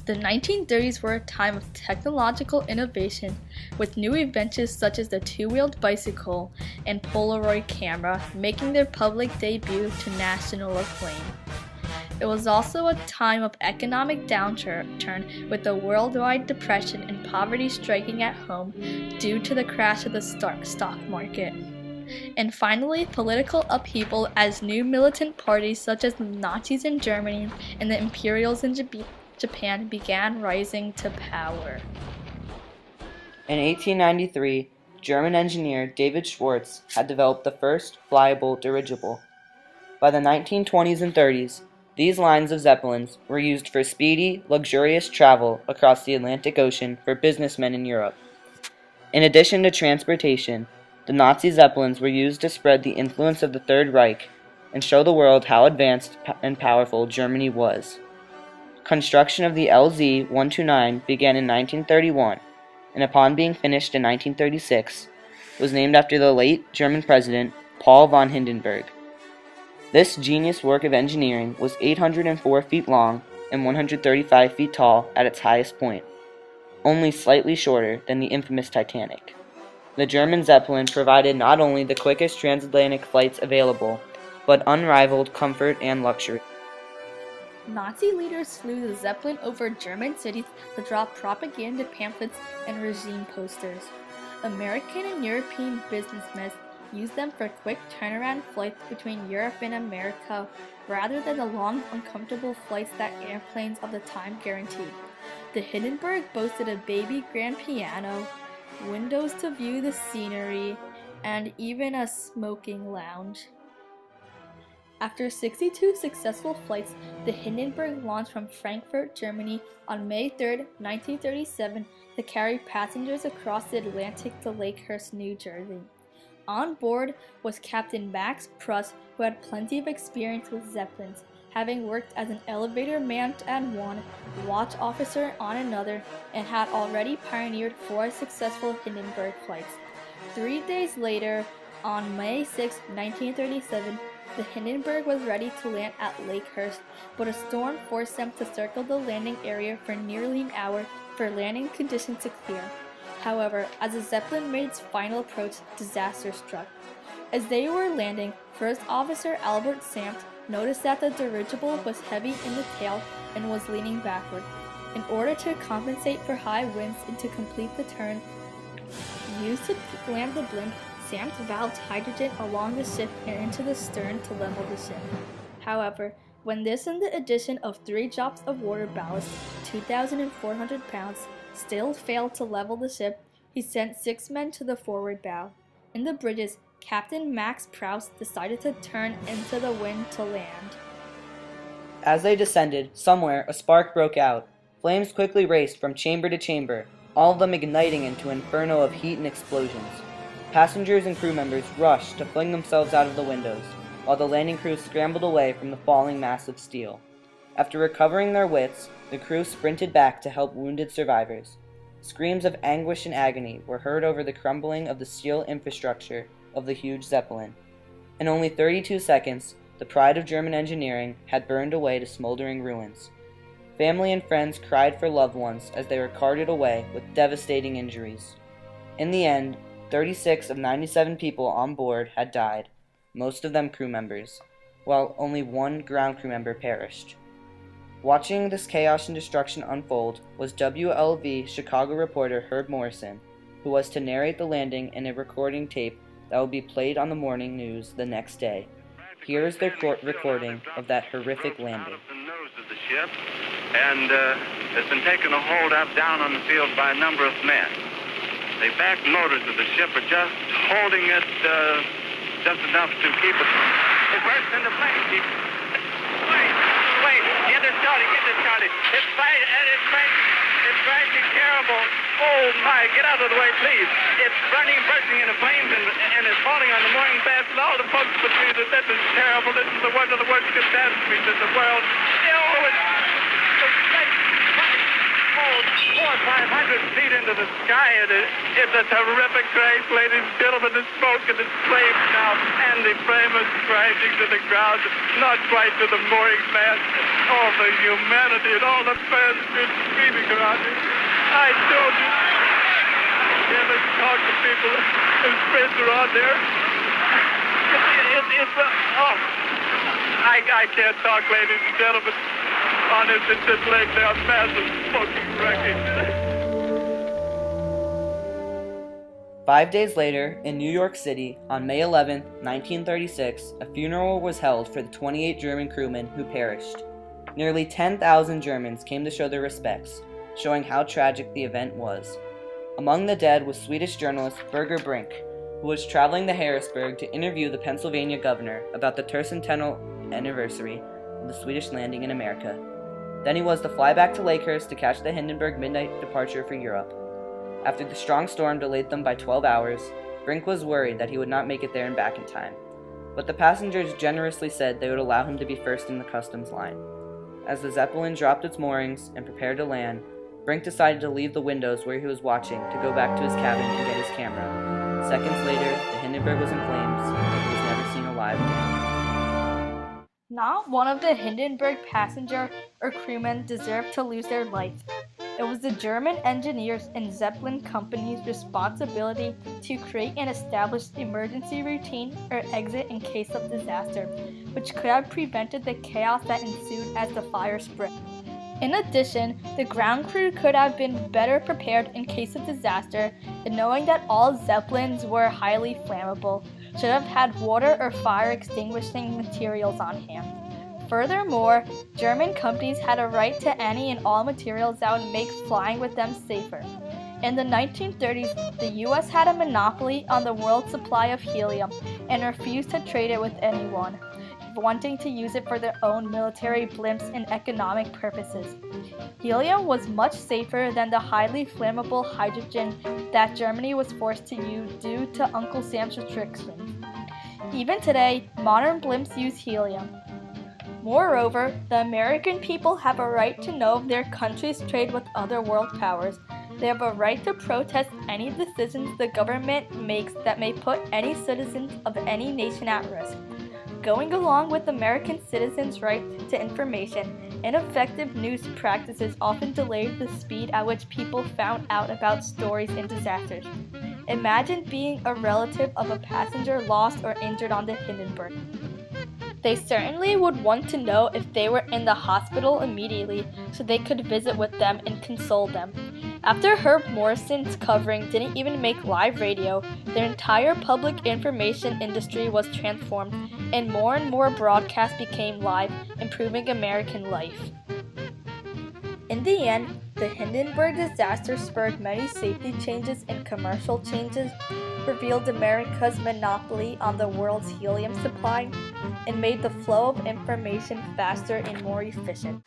The 1930s were a time of technological innovation, with new inventions such as the two-wheeled bicycle and Polaroid camera making their public debut to national acclaim. It was also a time of economic downturn, with the worldwide depression and poverty striking at home due to the crash of the stock market. And finally, political upheaval as new militant parties such as the Nazis in Germany and the Imperials in Japan began rising to power. In 1893, German engineer David Schwartz had developed the first flyable dirigible. By the 1920s and 30s, these lines of Zeppelins were used for speedy, luxurious travel across the Atlantic Ocean for businessmen in Europe. In addition to transportation, the Nazi Zeppelins were used to spread the influence of the Third Reich and show the world how advanced and powerful Germany was. Construction of the LZ-129 began in 1931, and upon being finished in 1936, was named after the late German president Paul von Hindenburg. This genius work of engineering was 804 feet long and 135 feet tall at its highest point, only slightly shorter than the infamous Titanic. The German Zeppelin provided not only the quickest transatlantic flights available, but unrivaled comfort and luxury. Nazi leaders flew the Zeppelin over German cities to drop propaganda pamphlets and regime posters. American and European businessmen used them for quick turnaround flights between Europe and America rather than the long, uncomfortable flights that airplanes of the time guaranteed. The Hindenburg boasted a baby grand piano, windows to view the scenery, and even a smoking lounge. After 62 successful flights, the Hindenburg launched from Frankfurt, Germany on May 3, 1937 to carry passengers across the Atlantic to Lakehurst, New Jersey. On board was Captain Max Pruss, who had plenty of experience with Zeppelins, having worked as an elevator man on one, watch officer on another, and had already pioneered 4 successful Hindenburg flights. 3 days later, on May 6, 1937, the Hindenburg was ready to land at Lakehurst, but a storm forced them to circle the landing area for nearly an hour for landing conditions to clear. However, as the Zeppelin made its final approach, disaster struck. As they were landing, First Officer Albert Samt noticed that the dirigible was heavy in the tail and was leaning backward. In order to compensate for high winds and to complete the turn used to land the blimp, Samt valved hydrogen along the ship and into the stern to level the ship. However, when this and the addition of 3 drops of water ballast, 2,400 pounds, still failed to level the ship, he sent 6 men to the forward bow. In the bridges, Captain Max Pruss decided to turn into the wind to land. As they descended, somewhere a spark broke out. Flames quickly raced from chamber to chamber, all of them igniting into an inferno of heat and explosions. Passengers and crew members rushed to fling themselves out of the windows, while the landing crew scrambled away from the falling mass of steel. After recovering their wits, the crew sprinted back to help wounded survivors. Screams of anguish and agony were heard over the crumbling of the steel infrastructure of the huge Zeppelin. In only 32 seconds, the pride of German engineering had burned away to smoldering ruins. Family and friends cried for loved ones as they were carted away with devastating injuries. In the end, 36 of 97 people on board had died, most of them crew members, while only 1 ground crew member perished. Watching this chaos and destruction unfold was WLV Chicago reporter Herb Morrison, who was to narrate the landing in a recording tape that would be played on the morning news the next day. Here is their recording of that horrific landing. And it's been taken a hold up down on the field by a number of men. The back motors of the ship are just holding it just enough to keep it. It burst into flames. Wait, get it started. It's frightening, terrible. Oh my, get out of the way, please. It's bursting into flames and it's falling on the morning baths and all the folks between us. This is terrible. This is one of the worst catastrophes in the world. Oh, it's so oh 400 or 500 feet into the sky. It's a terrific crash, ladies and gentlemen. The smoke and the flames now, and the frame is crashing to the ground, not quite to the mooring mast. All the humanity and all the passengers screaming around me. I told you. I can't talk to people. His friends are on there. I can't talk, ladies and gentlemen. On it, it's just laying down massive smoking wreckage. 5 days later, in New York City, on May 11, 1936, a funeral was held for the 28 German crewmen who perished. Nearly 10,000 Germans came to show their respects, showing how tragic the event was. Among the dead was Swedish journalist Birger Brink, who was traveling to Harrisburg to interview the Pennsylvania governor about the tercentennial anniversary of the Swedish landing in America. Then he was to fly back to Lakehurst to catch the Hindenburg midnight departure for Europe. After the strong storm delayed them by 12 hours, Brink was worried that he would not make it there and back in time. But the passengers generously said they would allow him to be first in the customs line. As the Zeppelin dropped its moorings and prepared to land, Brink decided to leave the windows where he was watching to go back to his cabin and get his camera. Seconds later, the Hindenburg was in flames and he was never seen alive again. Not one of the Hindenburg passenger or crewmen deserved to lose their life. It was the German engineers and Zeppelin company's responsibility to create and establish emergency routine or exit in case of disaster, which could have prevented the chaos that ensued as the fire spread. In addition, the ground crew could have been better prepared in case of disaster, and knowing that all Zeppelins were highly flammable, should have had water or fire extinguishing materials on hand. Furthermore, German companies had a right to any and all materials that would make flying with them safer. In the 1930s, the US had a monopoly on the world's supply of helium and refused to trade it with anyone, wanting to use it for their own military blimps and economic purposes. Helium was much safer than the highly flammable hydrogen that Germany was forced to use due to Uncle Sam's restrictions. Even today, modern blimps use helium. Moreover, the American people have a right to know of their country's trade with other world powers. They have a right to protest any decisions the government makes that may put any citizens of any nation at risk. Going along with American citizens' right to information, ineffective news practices often delayed the speed at which people found out about stories and disasters. Imagine being a relative of a passenger lost or injured on the Hindenburg. They certainly would want to know if they were in the hospital immediately so they could visit with them and console them. After Herb Morrison's covering didn't even make live radio, their entire public information industry was transformed, and more broadcasts became live, improving American life. In the end, the Hindenburg disaster spurred many safety changes and commercial changes, revealed America's monopoly on the world's helium supply, and made the flow of information faster and more efficient.